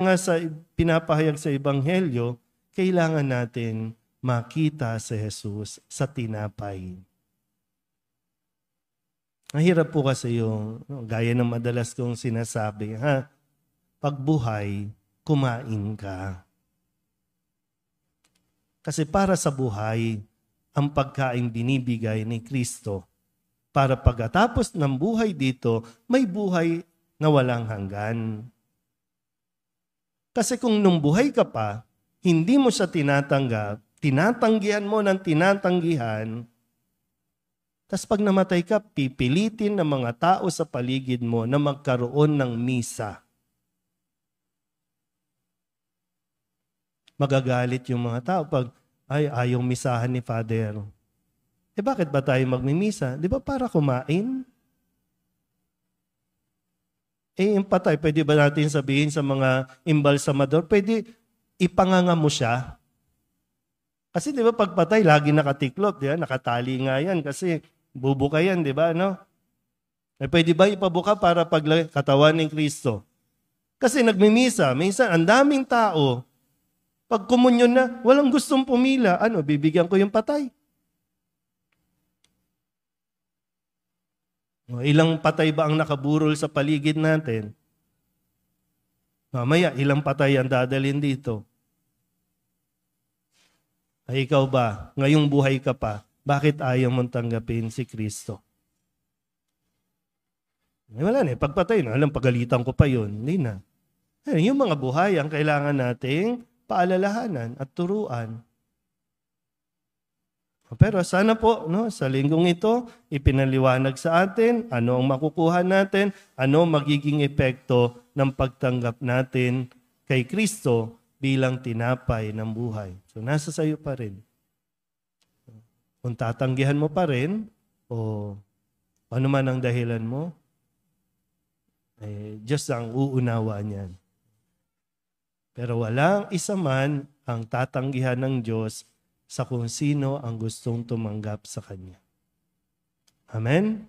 nga sa pinapahayag sa Ebanghelyo, kailangan natin makita si Jesus sa tinapay. Mahirap po kasi yung, gaya ng madalas kong sinasabi, pagbuhay, kumain ka. Kasi para sa buhay, ang pagkain binibigay ni Kristo. Para pagkatapos ng buhay dito, may buhay na walang hanggan. Kasi kung nung buhay ka pa, hindi mo siya tinatanggap, tinatanggihan mo ng tinatanggihan, tas pag namatay ka, pipilitin ng mga tao sa paligid mo na magkaroon ng misa. Magagalit yung mga tao pag, ayaw misahan ni Father. Bakit ba tayo magmimisa? Di ba para kumain? Yung patay, pwede ba natin sabihin sa mga imbalsamador, pwede ipanganga mo siya? Kasi di ba pag patay, lagi nakatiklop, di ba? Nakatali nga yan kasi bubuka yan, di ba? No? Pwede ba ipabuka para katawan ng Kristo? Kasi nagmimisa, minsan ang daming tao, pag komunyon na, walang gustong pumila, bibigyan ko yung patay. Ilang patay ba ang nakaburol sa paligid natin? Mamaya, ilang patay ang dadalhin dito? Ay ikaw ba, ngayong buhay ka pa, bakit ayaw mong tanggapin si Kristo? Wala na, pagpatay na, pagalitan ko pa yun. Hindi na. Yung mga buhay ang kailangan nating paalalahanan at turuan. Pero sana po, sa linggong ito, ipinaliwanag sa atin ano ang makukuha natin, ano magiging epekto ng pagtanggap natin kay Kristo bilang tinapay ng buhay. So nasa sayo pa rin. Kung tatanggihan mo pa rin, o ano man ang dahilan mo, Diyos ang uunawa niyan. Pero walang isa man ang tatanggihan ng Diyos sa kung sino ang gustong tumanggap sa Kanya. Amen?